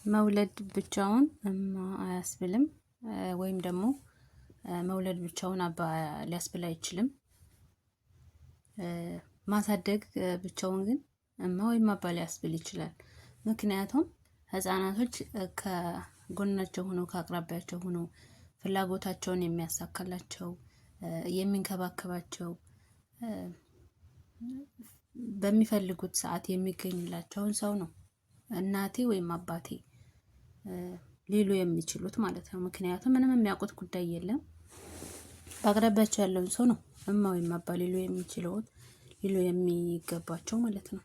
መውለድ ብቻውን አያስብልም ወይም ደግሞ መውለድ ብቻውን አባ ሊያስብል አይችልም። ማሳደግ ብቻውን ግን እማ ወይም አባ ሊያስብል ይችላል። ምክንያቱም ህፃናቶች ከጎናቸው ሆኖ ከአቅራቢያቸው ሆኖ ፍላጎታቸውን የሚያሳካላቸው የሚንከባከባቸው በሚፈልጉት ሰዓት የሚገኝላቸውን ሰው ነው እናቴ ወይም አባቴ ሊሉ የሚችሉት ማለት ነው። ምክንያቱም ምንም የሚያውቁት ጉዳይ የለም። በአቅራቢያቸው ያለውን ሰው ነው እማ ወይም አባ ሊሉ የሚገባቸው ማለት ነው።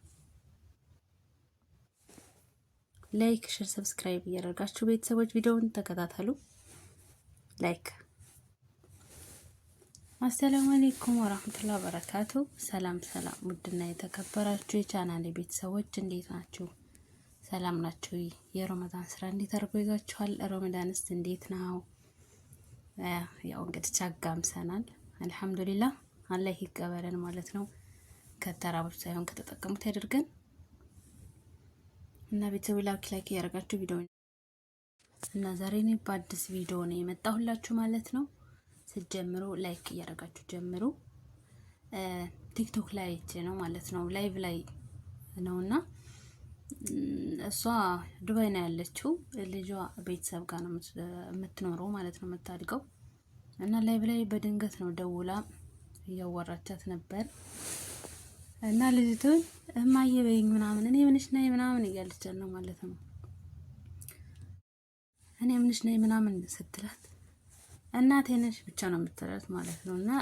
ላይክ፣ ሼር፣ ሰብስክራይብ እያደረጋችሁ ቤተሰቦች ቪዲዮውን ተከታተሉ። ላይክ። አሰላሙ አለይኩም ወራህመቱላሂ ወበረካቱ። ሰላም ሰላም፣ ውድና የተከበራችሁ የቻናሌ ቤተሰቦች እንዴት ናችሁ? ሰላም ናችሁ? የረመዳን ስራ እንዴት አድርጎ ይዛችኋል? ረመዳንስ እንዴት ነው? ያው እንግዲህ ቻጋምሰናል። አልሐምዱሊላህ አላህ ይቀበለን ማለት ነው። ከተራቦች ሳይሆን ከተጠቀሙት ያደርገን እና ቤተሰብ ላይክ ያደርጋችሁ ቪዲዮ እና ዛሬ ነው በአዲስ ቪዲዮ ነው የመጣሁላችሁ ማለት ነው። ስትጀምሩ ላይክ እያደረጋችሁ ጀምሩ። ቲክቶክ ላይ ነው ማለት ነው፣ ላይቭ ላይ ነውና እሷ ዱባይ ነው ያለችው። ልጇ ቤተሰብ ጋር ነው የምትኖረው ማለት ነው የምታድገው። እና ላይቭ ላይ በድንገት ነው ደውላ እያወራቻት ነበር። እና ልጅቱን እማዬ በይኝ ምናምን እኔ ምንሽ ነኝ ምናምን እያለቻት ነው ማለት ነው። እኔ ምንሽ ነኝ ምናምን ስትላት እናቴ ነሽ ብቻ ነው የምትላት ማለት ነው። እና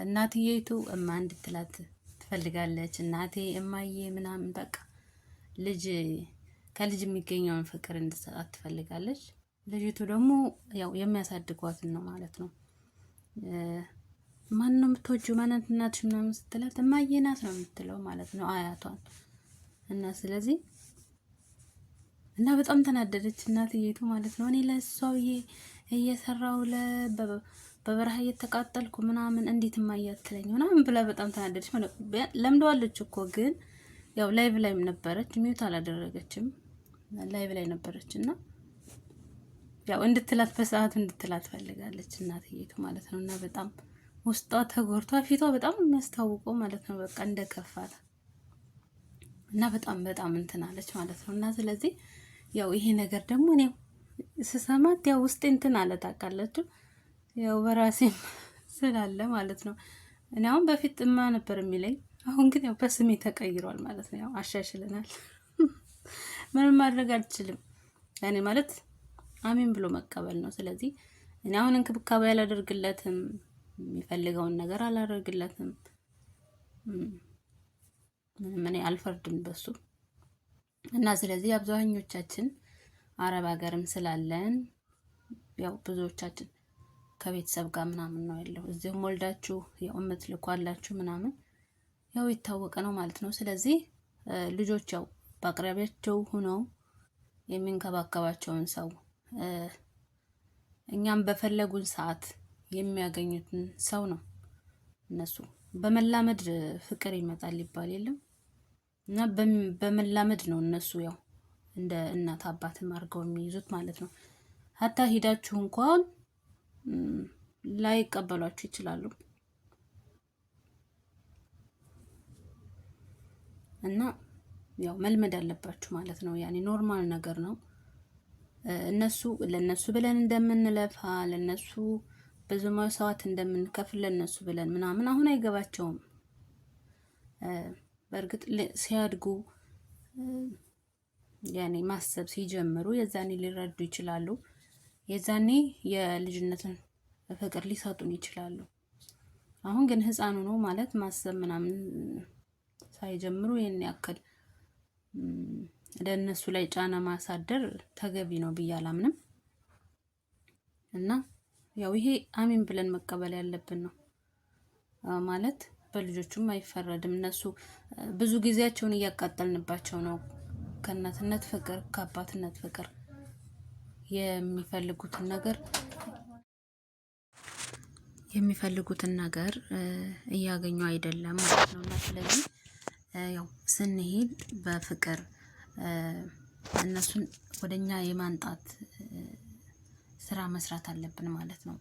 እናትዬቱ እማ እንድትላት ትፈልጋለች። እናቴ እማዬ ምናምን በቃ ልጅ ከልጅ የሚገኘውን ፍቅር እንድትሰጣት ትፈልጋለች። ልጅቱ ደግሞ ያው የሚያሳድጓትን ነው ማለት ነው። ማን ነው የምትወጂው ማናት እናትሽ ምናምን ስትላት እማዬ ናት ነው የምትለው ማለት ነው አያቷን። እና ስለዚህ እና በጣም ተናደደች እናትዬቱ ማለት ነው። እኔ ለሷ ብዬ እየሰራው በበረሃ እየተቃጠልኩ ምናምን እንዴት እማዬ አትለኝ ምናምን ብላ በጣም ተናደደች ማለት ለምደዋለች እኮ። ግን ያው ላይቭ ላይም ነበረች፣ ሚውት አላደረገችም፣ ላይቭ ላይ ነበረች። እና ያው እንድትላት በሰዓቱ እንድትላት ፈልጋለች እናትዬቱ ማለት ነው። እና በጣም ውስጧ ተጎርቷ ፊቷ በጣም የሚያስታውቀው ማለት ነው በቃ እንደከፋት እና በጣም እንትን አለች ማለት ነው። እና ስለዚህ ያው ይሄ ነገር ደግሞ እኔው ስሰማት ያው ውስጤ እንትን አለ ታውቃላችሁ፣ ያው በራሴም ስላለ ማለት ነው። እኔ አሁን በፊት እማ ነበር የሚለኝ፣ አሁን ግን ያው በስሜ ተቀይሯል ማለት ነው። ያው አሻሽለናል። ምንም ማድረግ አልችልም። እኔ ማለት አሜን ብሎ መቀበል ነው። ስለዚህ እኔ አሁን እንክብካቤ አላደርግለትም፣ የሚፈልገውን ነገር አላደርግለትም። ምንም እኔ አልፈርድም በሱ እና ስለዚህ አብዛኞቻችን አረብ ሀገርም ስላለን ያው ብዙዎቻችን ከቤተሰብ ጋር ምናምን ነው ያለው። እዚህም ወልዳችሁ ያው የምትልኳላችሁ ምናምን ያው የታወቀ ነው ማለት ነው። ስለዚህ ልጆች ያው በአቅራቢያቸው ሆነው የሚንከባከባቸውን ሰው እኛም በፈለጉን ሰዓት የሚያገኙትን ሰው ነው። እነሱ በመላመድ ፍቅር ይመጣል ይባል የለም እና በመላመድ ነው እነሱ ያው እንደ እናት አባትም አድርገው የሚይዙት ማለት ነው። ሀታ ሂዳችሁ እንኳን ላይቀበሏችሁ ይችላሉ። እና ያው መልመድ አለባችሁ ማለት ነው። ያኔ ኖርማል ነገር ነው። ለነሱ ብለን እንደምንለፋ ለነሱ ብዙ መስዋዕት እንደምንከፍል ለነሱ ብለን ምናምን አሁን አይገባቸውም። በእርግጥ ሲያድጉ ያኔ ማሰብ ሲጀምሩ የዛኔ ሊረዱ ይችላሉ። የዛኔ የልጅነትን ፍቅር ሊሰጡን ይችላሉ። አሁን ግን ህፃኑ ነው ማለት ማሰብ ምናምን ሳይጀምሩ ይሄን ያክል ለነሱ ላይ ጫና ማሳደር ተገቢ ነው ብዬ አላምንም። እና ያው ይሄ አሜን ብለን መቀበል ያለብን ነው ማለት በልጆቹም አይፈረድም። እነሱ ብዙ ጊዜያቸውን እያቃጠልንባቸው ነው ከእናትነት ፍቅር ከአባትነት ፍቅር የሚፈልጉትን ነገር እያገኙ አይደለም ማለት ነው። እና ስለዚህ ያው ስንሄድ በፍቅር እነሱን ወደኛ የማንጣት ስራ መስራት አለብን ማለት ነው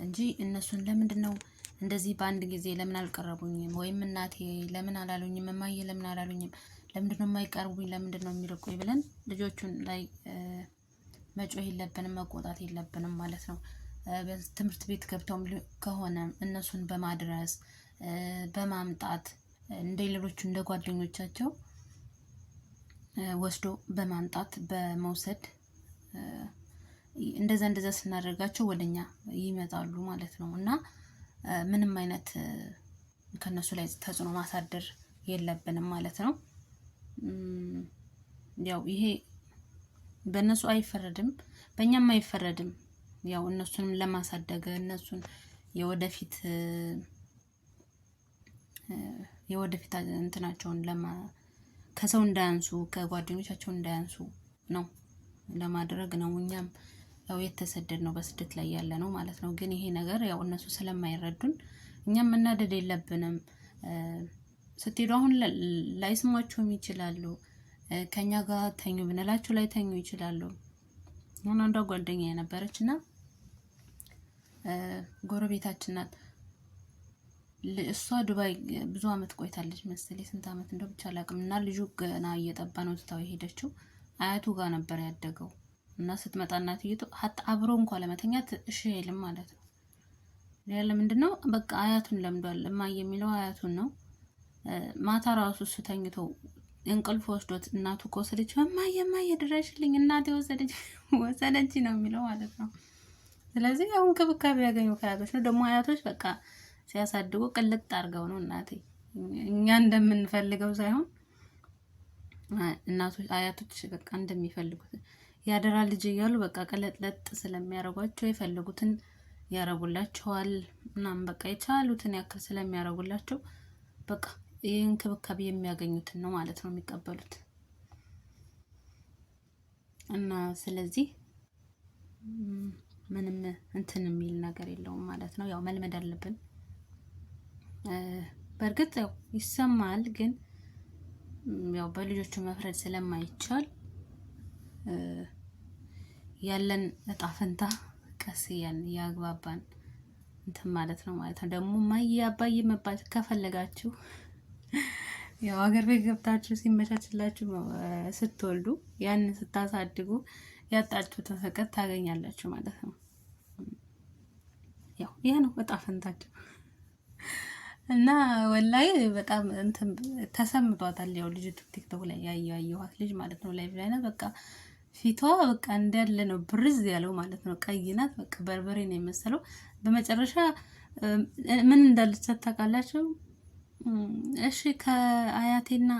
እንጂ እነሱን ለምንድነው እንደዚህ በአንድ ጊዜ ለምን አልቀረቡኝም ወይም እናቴ ለምን አላሉኝም እማዬ ለምን አላሉኝም ለምንድነው የማይቀርቡኝ ለምንድነው የሚርቁኝ ብለን ልጆቹን ላይ መጮህ የለብንም መቆጣት የለብንም ማለት ነው። ትምህርት ቤት ገብተውም ከሆነ እነሱን በማድረስ በማምጣት እንደ ሌሎቹ እንደ ጓደኞቻቸው ወስዶ በማምጣት በመውሰድ እንደዛ ስናደርጋቸው ወደኛ ይመጣሉ ማለት ነው። እና ምንም አይነት ከነሱ ላይ ተጽዕኖ ማሳደር የለብንም ማለት ነው። ያው ይሄ በእነሱ አይፈረድም በእኛም አይፈረድም። ያው እነሱንም ለማሳደግ እነሱን የወደፊት እንትናቸውን ከሰው እንዳያንሱ ከጓደኞቻቸው እንዳያንሱ ነው ለማድረግ ነው። እኛም ያው የተሰደድ ነው በስደት ላይ ያለ ነው ማለት ነው። ግን ይሄ ነገር ያው እነሱ ስለማይረዱን እኛም መናደድ የለብንም። ስትሄዱ አሁን ላይስሟቸውም ይችላሉ። ከኛ ጋር ተኙ ብንላቸው ላይ ተኙ ይችላሉ። አሁን አንዷ ጓደኛዬ ነበረች እና ጎረቤታችን ናት። እሷ ዱባይ ብዙ አመት ቆይታለች መሰለኝ ስንት አመት እንደው ብቻ አላውቅም። እና ልጁ ገና እየጠባ ነው ትታው የሄደችው አያቱ ጋር ነበር ያደገው። እና ስትመጣ እናትዬቱ አብሮ እንኳን ለመተኛት እሺ አይልም ማለት ነው። ያለ ምንድነው በቃ አያቱን ለምዷል። እማዬ የሚለው አያቱን ነው። ማታ ራሱ እሱ ተኝቶ እንቅልፍ ወስዶት እናቱ ከወሰደች እማዬ ድረሽልኝ እናቴ ወሰደች ነው የሚለው ማለት ነው። ስለዚህ ያው እንክብካቤ ያገኙ ከአያቶች ነው። ደግሞ አያቶች በቃ ሲያሳድጉ ቅልጥ አድርገው ነው እናቴ እኛ እንደምንፈልገው ሳይሆን እናቶች አያቶች በቃ እንደሚፈልጉት ያደራ ልጅ እያሉ በቃ ቀለጥለጥ ስለሚያደርጓቸው የፈለጉትን ያረጉላቸዋል ምናምን በቃ የቻሉትን ያክል ስለሚያረጉላቸው በቃ ይህን እንክብካቤ የሚያገኙትን ነው ማለት ነው የሚቀበሉት። እና ስለዚህ ምንም እንትን የሚል ነገር የለውም ማለት ነው። ያው መልመድ አለብን። በእርግጥ ያው ይሰማል ግን ያው በልጆቹ መፍረድ ስለማይቻል ያለን እጣ ፈንታ ቀስ ያግባባን እንትን ማለት ነው ማለት ነው። ደግሞ ማዬ አባዬ መባል ከፈለጋችሁ ያው ሀገር ቤት ገብታችሁ ሲመቻችላችሁ ስትወልዱ ያን ስታሳድጉ ያጣችሁትን ፍቅር ታገኛላችሁ ማለት ነው። ያው ያ ነው እጣ ፈንታችሁ። እና ወላሂ በጣም እንትን ተሰምቷታል። ያው ልጅቱ ቲክቶክ ላይ ያየኋት ልጅ ማለት ነው ላይ ብላና በቃ ፊቷ በቃ እንዳለ ነው ብርዝ ያለው ማለት ነው። ቀይ ናት በቃ በርበሬ ነው የመሰለው። በመጨረሻ ምን እንዳለች ታውቃላችሁ? እሺ ከአያቴና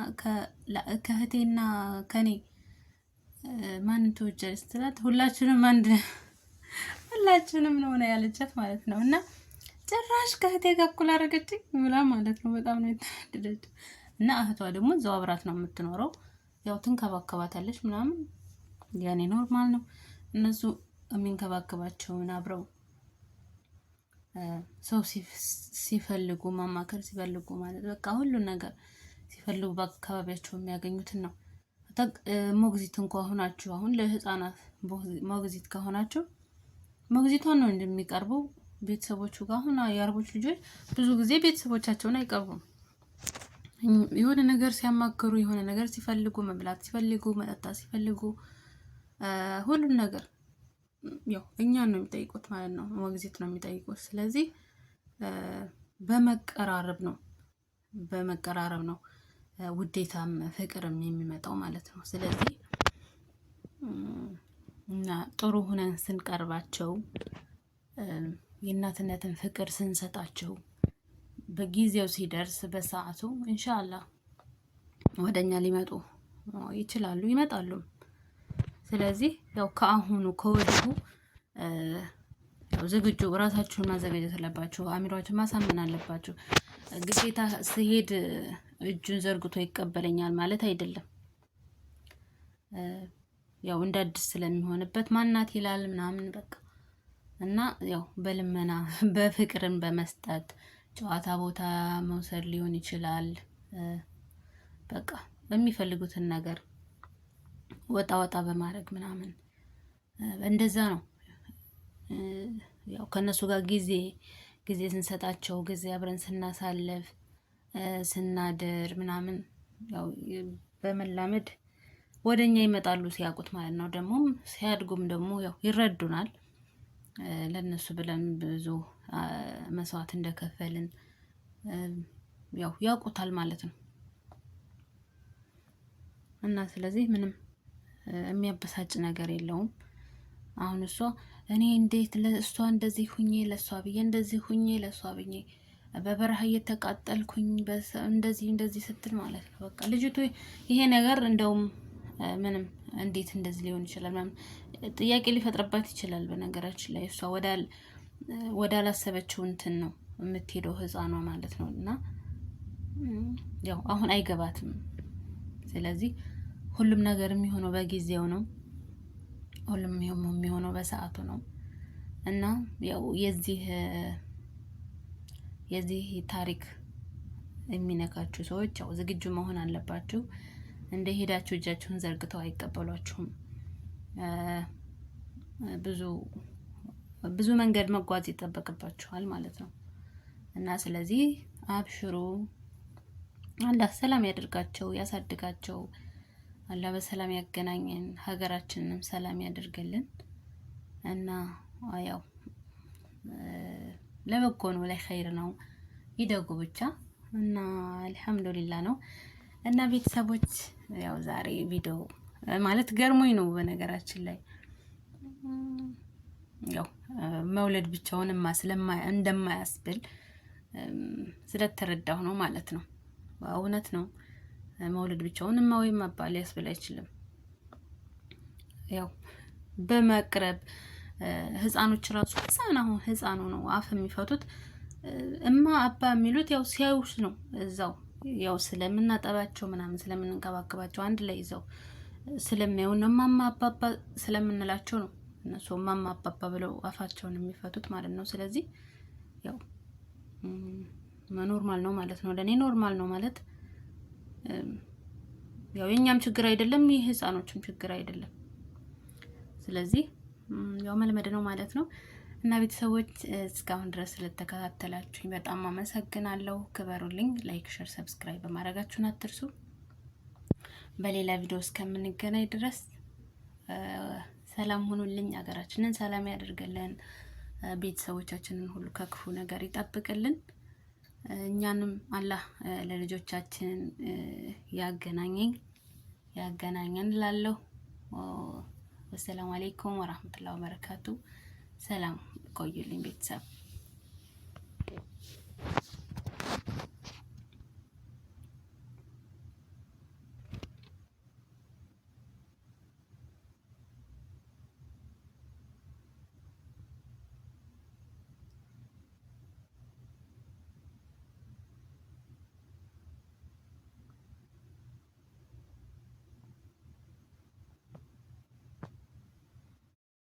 ከእህቴና ከኔ ማን ትወጃለሽ ስትላት ሁላችንም ነው ያለቻት ማለት ነው። እና ጭራሽ ከእህቴ ጋር እኩል አደረገችኝ ብላ ማለት ነው። በጣም ነው የተናደደችው። እና እህቷ ደግሞ እዛው አብራት ነው የምትኖረው። ያው ትንከባከባታለች ምናምን ያኔ ኖርማል ነው። እነሱ የሚንከባከባቸውን አብረው ሰው ሲፈልጉ ማማከር ሲፈልጉ ማለት በቃ ሁሉን ነገር ሲፈልጉ በአካባቢያቸው የሚያገኙትን ነው። ሞግዚት እንኳን ሆናችሁ አሁን ለህፃናት ሞግዚት ከሆናችሁ ሞግዚቷን ነው እንደሚቀርቡ ቤተሰቦቹ ጋር። አሁን የአረቦች ልጆች ብዙ ጊዜ ቤተሰቦቻቸውን አይቀርቡም። የሆነ ነገር ሲያማክሩ የሆነ ነገር ሲፈልጉ መብላት ሲፈልጉ መጠጣት ሲፈልጉ ሁሉም ነገር ያው እኛን ነው የሚጠይቁት ማለት ነው። ሞግዚት ነው የሚጠይቁት። ስለዚህ በመቀራረብ ነው ውዴታም ፍቅርም የሚመጣው ማለት ነው። ስለዚህ እና ጥሩ ሆነን ስንቀርባቸው የእናትነትን ፍቅር ስንሰጣቸው በጊዜው ሲደርስ በሰዓቱ ኢንሻአላህ ወደኛ ሊመጡ ይችላሉ ይመጣሉ። ስለዚህ ያው ከአሁኑ ከወዲሁ ያው ዝግጁ ራሳችሁን ማዘጋጀት አለባችሁ። አእምሮአችሁን ማሳመን አለባችሁ። ግዴታ ሲሄድ እጁን ዘርግቶ ይቀበለኛል ማለት አይደለም። ያው እንደ አዲስ ስለሚሆንበት ማናት ይላል ምናምን በቃ እና ያው በልመና በፍቅርን በመስጠት ጨዋታ ቦታ መውሰድ ሊሆን ይችላል። በቃ በሚፈልጉትን ነገር ወጣ ወጣ በማድረግ ምናምን እንደዛ ነው። ያው ከነሱ ጋር ጊዜ ስንሰጣቸው ጊዜ አብረን ስናሳልፍ ስናድር ምናምን ያው በመላመድ ወደኛ ይመጣሉ ሲያውቁት ማለት ነው። ደግሞ ሲያድጉም ደግሞ ያው ይረዱናል። ለነሱ ብለን ብዙ መስዋዕት እንደከፈልን ያው ያውቁታል ማለት ነው። እና ስለዚህ ምንም የሚያበሳጭ ነገር የለውም። አሁን እኔ እንዴት ለእሷ እንደዚህ ሁኜ ለእሷ ብዬ እንደዚህ ሁኜ ለእሷ ብዬ በበረሃ እየተቃጠልኩኝ እንደዚህ ስትል ማለት ነው። በቃ ልጅቱ ይሄ ነገር እንደውም ምንም እንዴት እንደዚህ ሊሆን ይችላል ምናምን ጥያቄ ሊፈጥርባት ይችላል። በነገራችን ላይ እሷ ወዳላሰበችው እንትን ነው የምትሄደው ህፃኗ ማለት ነው። እና ያው አሁን አይገባትም። ስለዚህ ሁሉም ነገር የሚሆነው በጊዜው ነው። ሁሉም የሚሆነው በሰዓቱ ነው። እና ያው የዚህ ታሪክ የሚነካችሁ ሰዎች ያው ዝግጁ መሆን አለባችሁ። እንደ ሄዳችሁ እጃችሁን ዘርግተው አይቀበሏችሁም። ብዙ መንገድ መጓዝ ይጠበቅባችኋል ማለት ነው። እና ስለዚህ አብሽሩ። አላህ ሰላም ያደርጋቸው፣ ያሳድጋቸው። አላህ በሰላም ያገናኘን፣ ሀገራችንንም ሰላም ያደርግልን። እና ያው ለበጎ ነው፣ ለኸይር ነው። ይደጉ ብቻ እና አልሐምዱሊላህ ነው። እና ቤተሰቦች ያው ዛሬ ቪዲዮ ማለት ገርሞኝ ነው በነገራችን ላይ ያው መውለድ ብቻውንማ እንደማያስብል ስለተረዳሁ ነው ማለት ነው። እውነት ነው። መውለድ ብቻውንማ ወይም አባል ሊያስብል አይችልም። ያው በመቅረብ ህፃኖች ራሱ ህፃኑ ነው አፍ የሚፈቱት እማ አባ የሚሉት ያው ሲያዩሽ ነው። እዛው ያው ስለምናጠባቸው ምናምን ስለምንንከባከባቸው አንድ ላይ ይዘው ስለሚያዩ ነው እማማ አባባ ስለምንላቸው ነው እነሱ እማማ አባባ ብለው አፋቸውን የሚፈቱት ማለት ነው። ስለዚህ ያው ኖርማል ነው ማለት ነው። ለኔ ኖርማል ነው ማለት ያው የኛም ችግር አይደለም፣ የህፃኖችም ችግር አይደለም። ስለዚህ ያው መልመድ ነው ማለት ነው። እና ቤተሰቦች እስካሁን ድረስ ስለተከታተላችሁኝ በጣም አመሰግናለሁ። ክበሩልኝ። ላይክ፣ ሼር፣ ሰብስክራይብ በማድረጋችሁን አትርሱ። በሌላ ቪዲዮ እስከምንገናኝ ድረስ ሰላም ሁኑልኝ። ሀገራችንን ሰላም ያደርግልን። ቤተሰቦቻችንን ሁሉ ከክፉ ነገር ይጠብቅልን። እኛንም አላህ ለልጆቻችን ያገናኘን እላለሁ። ወሰላሙ አለይኩም ወራህመቱላሂ ወበረካቱ። ሰላም ቆዩልኝ ቤተሰብ።